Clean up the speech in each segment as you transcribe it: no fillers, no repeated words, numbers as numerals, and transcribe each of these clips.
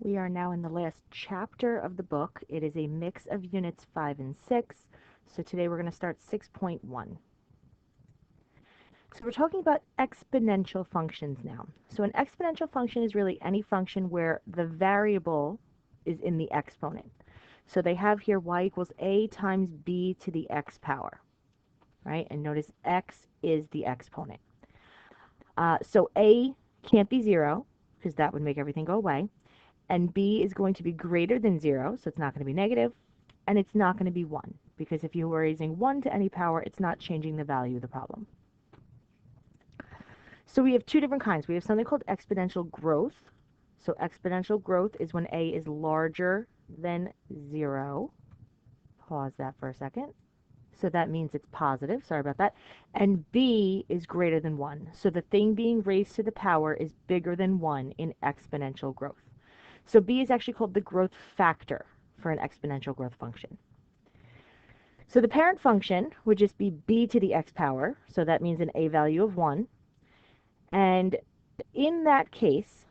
We are now in the last chapter of the book. It is a mix of units 5 and 6. So today we're going to start 6.1. So we're talking about exponential functions now. So an exponential function is really any function where the variable is in the exponent. So they have here y equals a times b to the x power, right? And notice x is the exponent. So a can't be 0 because that would make everything go away. And b is going to be greater than 0, so it's not going to be negative, and it's not going to be 1, because if you were raising 1 to any power, it's not changing the value of the problem. So we have two different kinds. We have something called exponential growth. So exponential growth is when a is larger than 0. Pause that for a second. So that means it's positive. Sorry about that. And b is greater than 1. So the thing being raised to the power is bigger than 1 in exponential growth. So b is actually called the growth factor for an exponential growth function. So the parent function would just be b to the x power, so that means an a value of 1. And in that case,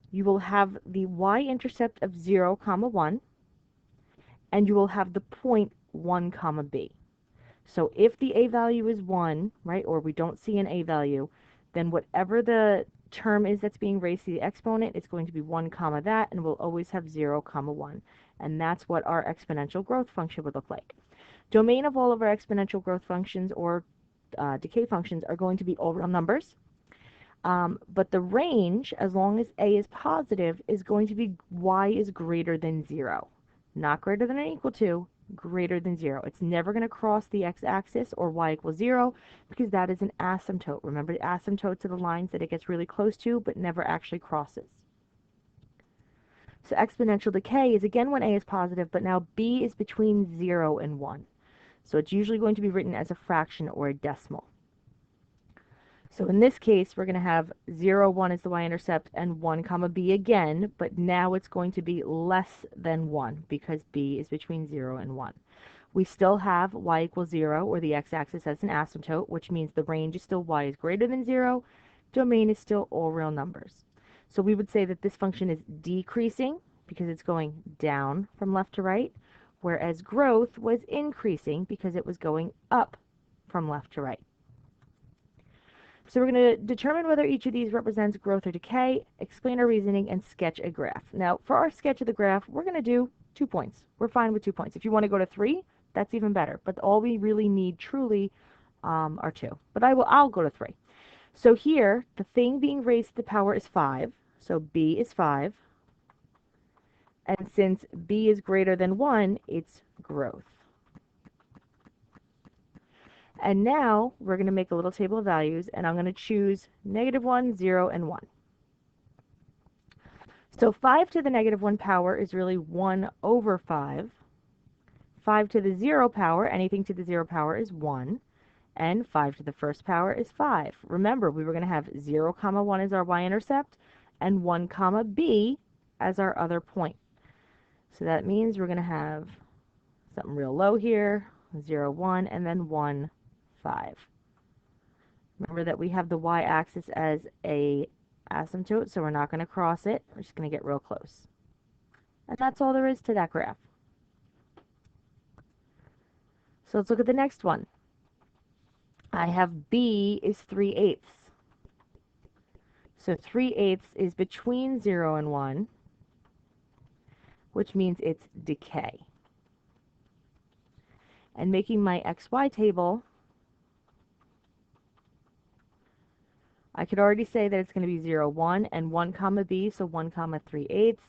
you will have the y-intercept of 0, 1, and you will have the point 1, b. So if the a value is 1, right, or we don't see an a value, then whatever the term is that's being raised to the exponent, it's going to be 1, that, and we'll always have 0, 1. And that's what our exponential growth function would look like. Domain of all of our exponential growth functions or decay functions are going to be all real numbers. But the range, as long as a is positive, is going to be y is greater than 0. Not greater than or equal to, greater than 0. It's never going to cross the x-axis or y equals 0 because that is an asymptote. Remember, the asymptotes are the lines that it gets really close to but never actually crosses. So exponential decay is again when a is positive, but now b is between 0 and 1. So it's usually going to be written as a fraction or a decimal. So in this case, we're going to have 0, 1 is the y-intercept, and 1, b again, but now it's going to be less than 1 because b is between 0 and 1. We still have y equals 0, or the x-axis as an asymptote, which means the range is still y is greater than 0. Domain is still all real numbers. So we would say that this function is decreasing because it's going down from left to right, whereas growth was increasing because it was going up from left to right. So we're going to determine whether each of these represents growth or decay, explain our reasoning, and sketch a graph. Now, for our sketch of the graph, we're going to do 2 points. We're fine with 2 points. If you want to go to 3, that's even better. But all we really need truly are 2. But I'll go to 3. So here, the thing being raised to the power is 5. So b is 5. And since b is greater than 1, it's growth. And now we're going to make a little table of values, and I'm going to choose -1, 0, and 1. So 5 to the -1 power is really 1 over 5. 5 to the 0 power, anything to the 0 power, is 1. And 5 to the first power is 5. Remember, we were going to have 0, 1 as our y-intercept, and 1, b as our other point. So that means we're going to have something real low here, 0, 1, and then 1, 5. Remember that we have the y-axis as a asymptote, so we're not going to cross it. We're just going to get real close. And that's all there is to that graph. So let's look at the next one. I have b is 3/8. So 3/8 is between 0 and 1, which means it's decay. And making my xy table, I could already say that it's going to be 0, 1, and 1, b, so 1, 3/8.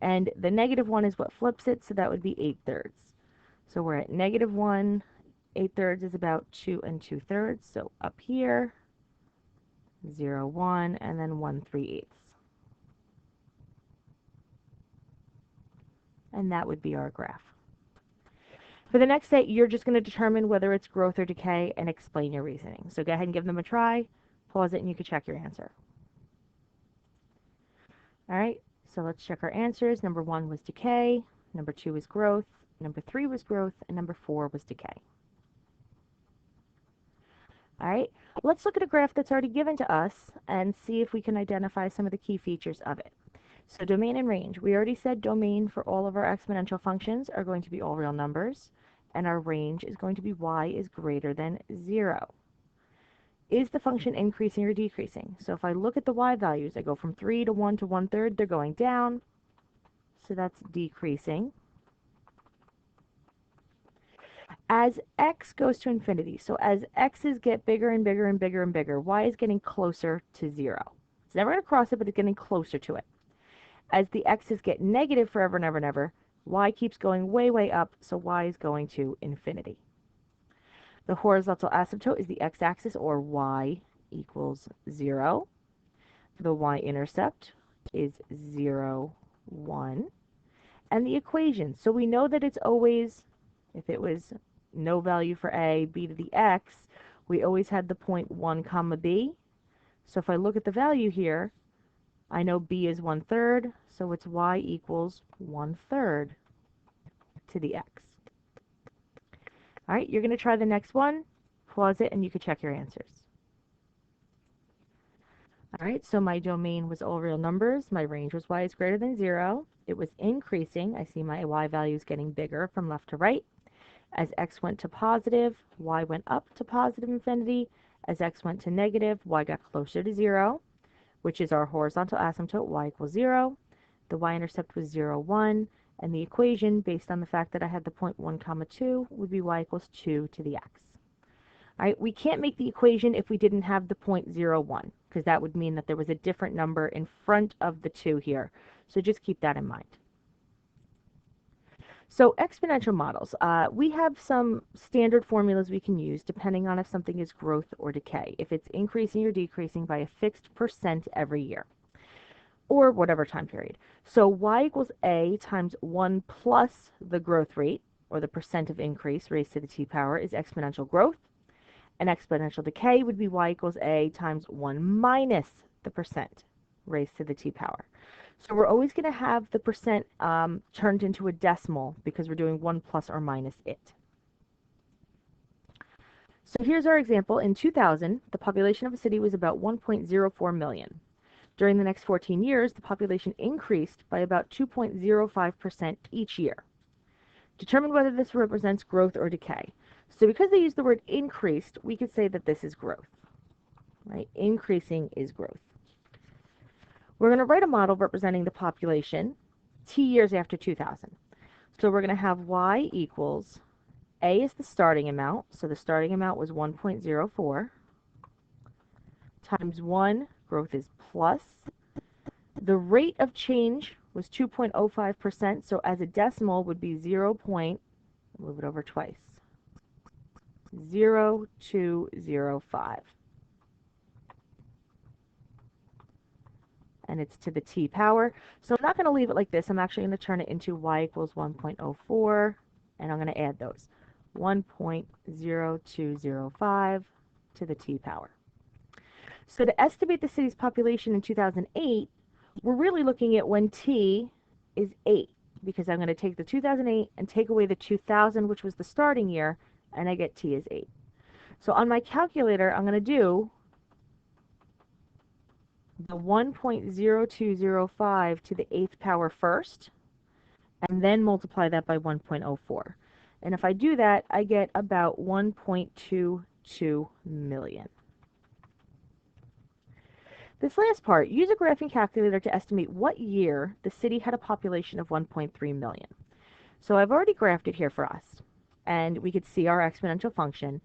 And the -1 is what flips it, so that would be 8/3. So we're at -1, 8/3 is about 2 2/3. So up here, 0, 1, and then 1 3/8. And that would be our graph. For the next set, you're just going to determine whether it's growth or decay and explain your reasoning. So go ahead and give them a try, pause it, and you can check your answer. All right, so let's check our answers. Number 1 was decay, number 2 was growth, number 3 was growth, and number 4 was decay. All right, let's look at a graph that's already given to us and see if we can identify some of the key features of it. So domain and range. We already said domain for all of our exponential functions are going to be all real numbers, and our range is going to be y is greater than 0. Is the function increasing or decreasing? So if I look at the y values, I go from 3 to 1 to 1/3, they're going down, so that's decreasing. As x goes to infinity, so as x's get bigger and bigger and bigger and bigger, y is getting closer to 0. It's never going to cross it, but it's getting closer to it. As the x's get negative forever and ever and ever, y keeps going way, way up, so y is going to infinity. The horizontal asymptote is the x-axis, or y equals 0. The y-intercept is 0, 1. And the equation, so we know that it's always, if it was no value for a, b to the x, we always had the point 1 comma b. So if I look at the value here, I know b is 1/3, so it's y equals 1/3 to the x. All right, you're going to try the next one, pause it, and you can check your answers. All right, so my domain was all real numbers. My range was y is greater than 0. It was increasing. I see my y values getting bigger from left to right. As x went to positive, y went up to positive infinity. As x went to negative, y got closer to 0, which is our horizontal asymptote, y equals 0. The y-intercept was 0, 1. And the equation, based on the fact that I had the point 1 comma 2, would be y equals 2 to the x. All right, we can't make the equation if we didn't have the point 0, 1, because that would mean that there was a different number in front of the 2 here. So just keep that in mind. So exponential models, we have some standard formulas we can use depending on if something is growth or decay, if it's increasing or decreasing by a fixed percent every year, or whatever time period. So y equals a times 1 plus the growth rate, or the percent of increase raised to the t power, is exponential growth. And exponential decay would be y equals a times 1 minus the percent raised to the t power. So we're always going to have the percent turned into a decimal because we're doing 1 plus or minus it. So here's our example. In 2000, the population of a city was about 1.04 million. During the next 14 years, the population increased by about 2.05% each year. Determine whether this represents growth or decay. So because they use the word increased, we could say that this is growth. Right? Increasing is growth. We're going to write a model representing the population t years after 2000. So we're going to have y equals, a is the starting amount, so the starting amount was 1.04, times 1, growth is plus. The rate of change was 2.05%, so as a decimal would be 0. Move it over twice. 0.0205. And it's to the t power. So I'm not going to leave it like this. I'm actually going to turn it into y equals 1.04, and I'm going to add those. 1.0205 to the t power. So to estimate the city's population in 2008, we're really looking at when t is 8, because I'm going to take the 2008 and take away the 2000, which was the starting year, and I get t is 8. So on my calculator, I'm going to do the 1.0205 to the 8th power first, and then multiply that by 1.04. And if I do that, I get about 1.22 million. This last part, use a graphing calculator to estimate what year the city had a population of 1.3 million. So I've already graphed it here for us, and we could see our exponential function,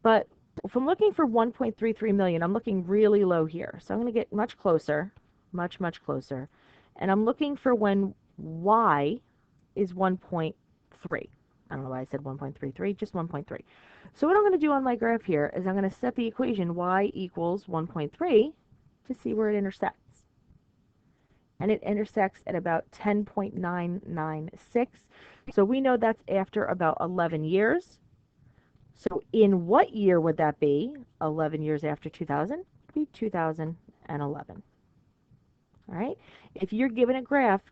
but if I'm looking for 1.33 million, I'm looking really low here. So I'm going to get much closer, much, much closer. And I'm looking for when y is 1.3. I don't know why I said 1.33, just 1.3. So what I'm going to do on my graph here is I'm going to set the equation y equals 1.3 to see where it intersects. And it intersects at about 10.996. So we know that's after about 11 years. So in what year would that be? 11 years after 2000? It would be 2011. All right? If you're given a graph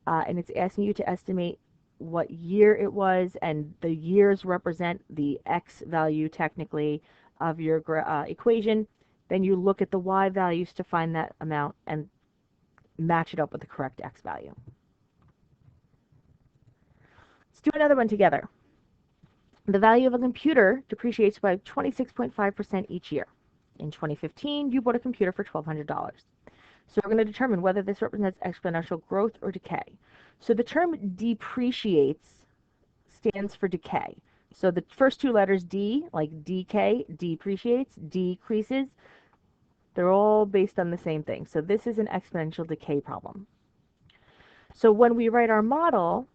and it's asking you to estimate what year it was, and the years represent the x value technically of your equation, then you look at the y values to find that amount, and match it up with the correct x value. Let's do another one together. The value of a computer depreciates by 26.5% each year. In 2015, you bought a computer for $1,200. So we're going to determine whether this represents exponential growth or decay. So the term depreciates stands for decay. So the first two letters D, like decay, depreciates, decreases, they're all based on the same thing. So this is an exponential decay problem. So when we write our model,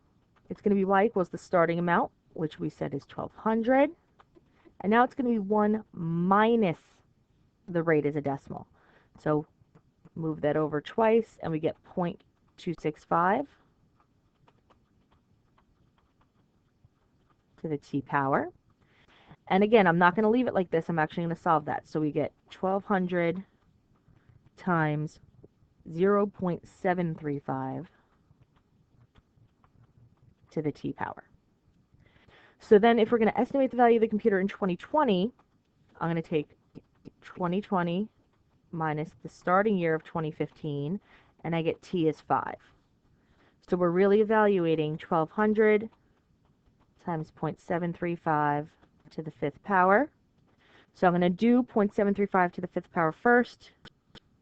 it's going to be y equals the starting amount, which we said is 1,200. And now it's going to be 1 minus the rate as a decimal. So move that over twice, and we get 0.265 to the t power. And again, I'm not going to leave it like this. I'm actually going to solve that. So we get 1,200 times 0.735 to the t power. So then if we're going to estimate the value of the computer in 2020, I'm going to take 2020 minus the starting year of 2015, and I get t is 5. So we're really evaluating 1,200 times 0.735 to the 5th power. So I'm going to do 0.735 to the 5th power first,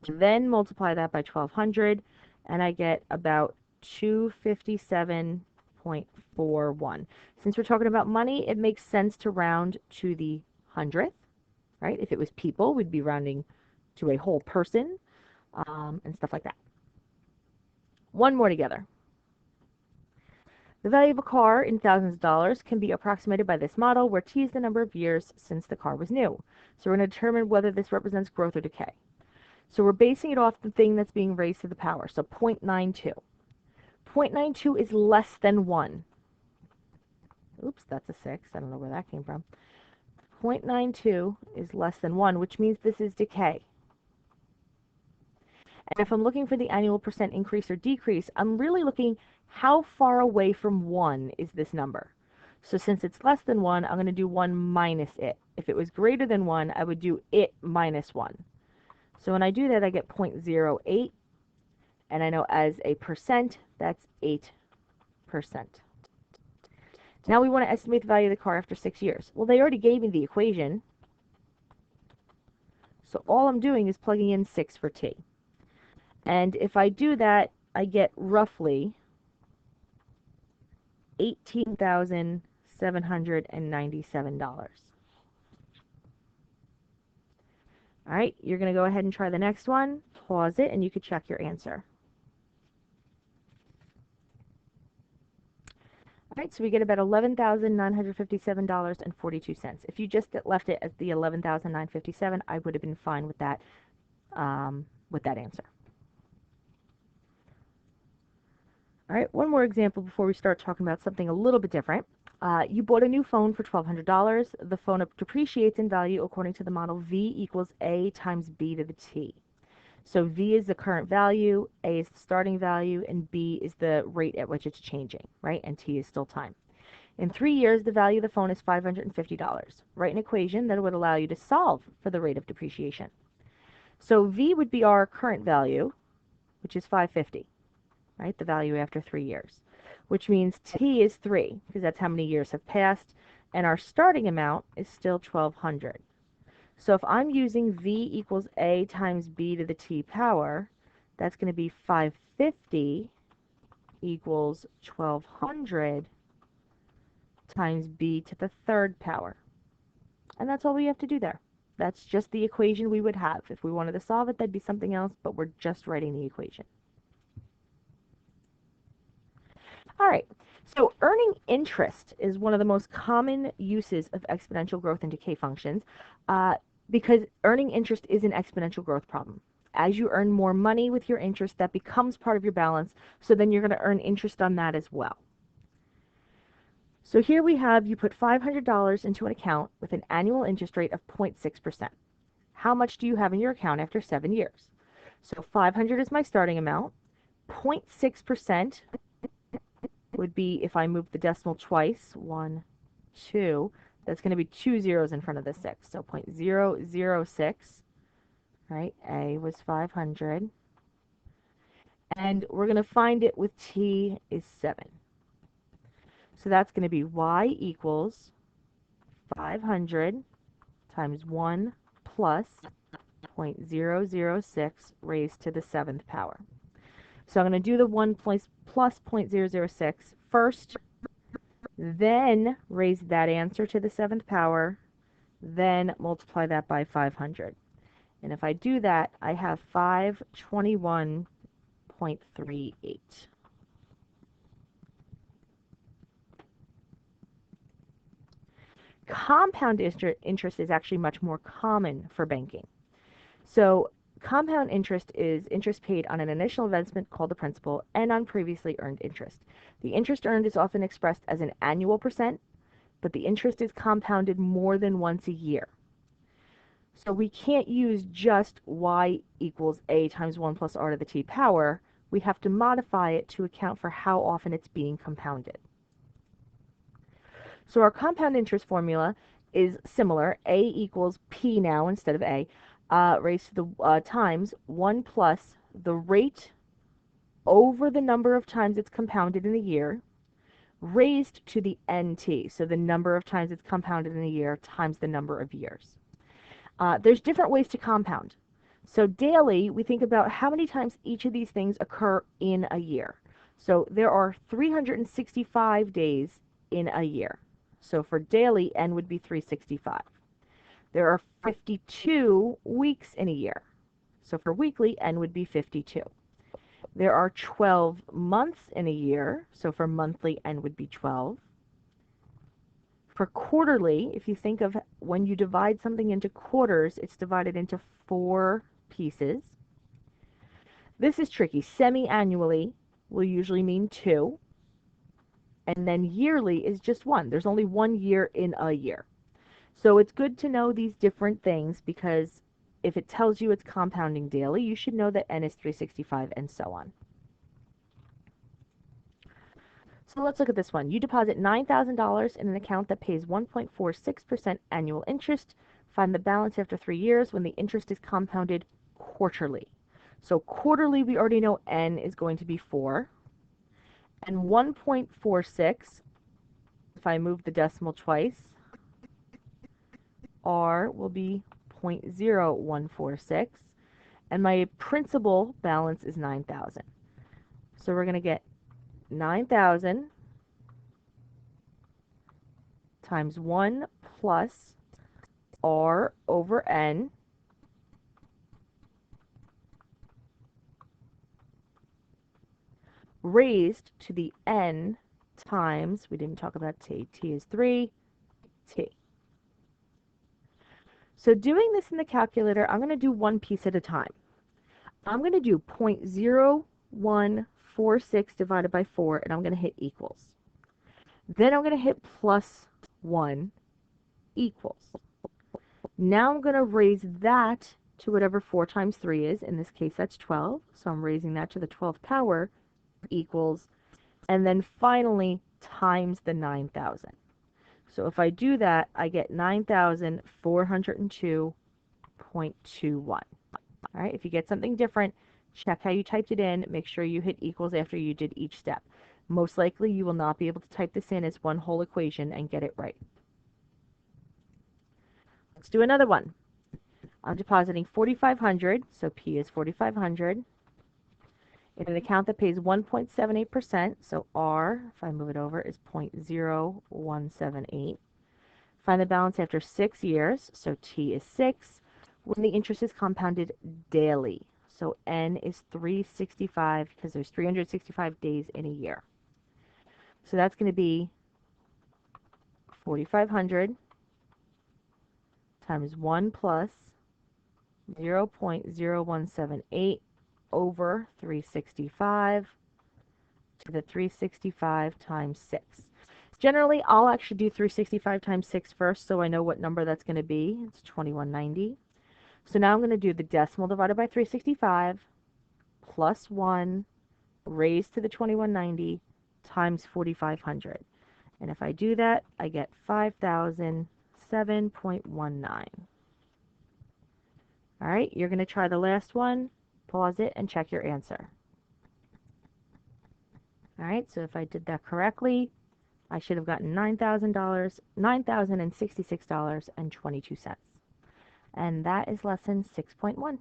then multiply that by 1,200, and I get about 257.41. Since we're talking about money, it makes sense to round to the hundredth, right? If it was people, we'd be rounding to a whole person, and stuff like that. One more together. The value of a car in thousands of dollars can be approximated by this model, where t is the number of years since the car was new. So we're going to determine whether this represents growth or decay. So we're basing it off the thing that's being raised to the power, so 0.92. 0.92 is less than 1. Oops, that's a 6. I don't know where that came from. 0.92 is less than 1, which means this is decay. And if I'm looking for the annual percent increase or decrease, I'm really looking how far away from 1 is this number. So since it's less than 1, I'm going to do 1 minus it. If it was greater than 1, I would do it minus 1. So when I do that, I get 0.08, and I know as a percent, that's 8%. Now we want to estimate the value of the car after 6 years. Well, they already gave me the equation, so all I'm doing is plugging in 6 for t. And if I do that, I get roughly $18,797. All right, you're going to go ahead and try the next one, pause it, and you could check your answer. All right, so we get about $11,957.42. If you just left it as the $11,957, I would have been fine with that answer. All right, one more example before we start talking about something a little bit different. You bought a new phone for $1,200. The phone depreciates in value according to the model V equals A times B to the T. So V is the current value, A is the starting value, and B is the rate at which it's changing, right? And T is still time. In 3 years, the value of the phone is $550. Write an equation that would allow you to solve for the rate of depreciation. So V would be our current value, which is $550. Right, the value after 3 years, which means t is 3, because that's how many years have passed, and our starting amount is still 1,200. So if I'm using v equals a times b to the t power, that's going to be 550 equals 1,200 times b to the 3rd power. And that's all we have to do there. That's just the equation we would have. If we wanted to solve it, that'd be something else, but we're just writing the equation. All right, so earning interest is one of the most common uses of exponential growth and decay functions, because earning interest is an exponential growth problem. As you earn more money with your interest, that becomes part of your balance, so then you're going to earn interest on that as well. So here we have you put $500 into an account with an annual interest rate of 0.6%. How much do you have in your account after 7 years? So 500 is my starting amount. 0.6% would be, if I move the decimal twice, 1, 2, that's going to be 2 zeros in front of the 6. So 0.006, right? A was 500. And we're going to find it with t is 7. So that's going to be y equals 500 times 1 plus 0.006 raised to the 7th power. So I'm going to do the 1 plus 0.006 first, then raise that answer to the 7th power, then multiply that by 500. And if I do that, I have 521.38. Compound interest is actually much more common for banking. So compound interest is interest paid on an initial investment called the principal and on previously earned interest. The interest earned is often expressed as an annual percent, but the interest is compounded more than once a year. So we can't use just y equals a times 1 plus r to the t power. We have to modify it to account for how often it's being compounded. So our compound interest formula is similar. A equals P now instead of A, raised to the times 1 plus the rate over the number of times it's compounded in a year, raised to the NT, so the number of times it's compounded in a year times the number of years. There's different ways to compound. So daily, we think about how many times each of these things occur in a year. So there are 365 days in a year. So for daily, n would be 365. There are 52 weeks in a year. So for weekly, n would be 52. There are 12 months in a year. So for monthly, n would be 12. For quarterly, if you think of when you divide something into quarters, it's divided into 4 pieces. This is tricky. Semi-annually will usually mean 2. And then yearly is just 1. There's only 1 year in a year. So it's good to know these different things because if it tells you it's compounding daily, you should know that n is 365 and so on. So let's look at this one. You deposit $9,000 in an account that pays 1.46% annual interest. Find the balance after 3 years when the interest is compounded quarterly. So quarterly, we already know n is going to be 4. And 1.46, if I move the decimal twice, r will be 0.0146. And my principal balance is 9,000. So we're going to get 9,000 times 1 plus r over n raised to the n times, we didn't talk about t, t is 3, t. So doing this in the calculator, I'm going to do one piece at a time. I'm going to do 0.0146 divided by 4, and I'm going to hit equals. Then I'm going to hit plus 1 equals. Now I'm going to raise that to whatever 4 times 3 is. In this case, that's 12. So I'm raising that to the 12th power equals. And then finally times the 9,000. So if I do that, I get 9,402.21. All right, if you get something different, check how you typed it in. Make sure you hit equals after you did each step. Most likely, you will not be able to type this in as one whole equation and get it right. Let's do another one. I'm depositing 4,500, so P is 4,500, in an account that pays 1.78%, so R, if I move it over, is 0.0178. Find the balance after 6 years, so T is 6, when the interest is compounded daily. So N is 365 because there's 365 days in a year. So that's going to be 4,500 times 1 plus 0.0178 over 365 to the 365 times 6. Generally, I'll actually do 365 times 6 first so I know what number that's going to be. It's 2190. So now I'm going to do the decimal divided by 365 plus 1 raised to the 2190 times 4,500. And if I do that, I get 5,007.19. All right, you're going to try the last one, pause it, and check your answer. All right, so if I did that correctly, I should have gotten $9,000, $9,066.22. And that is lesson 6.1.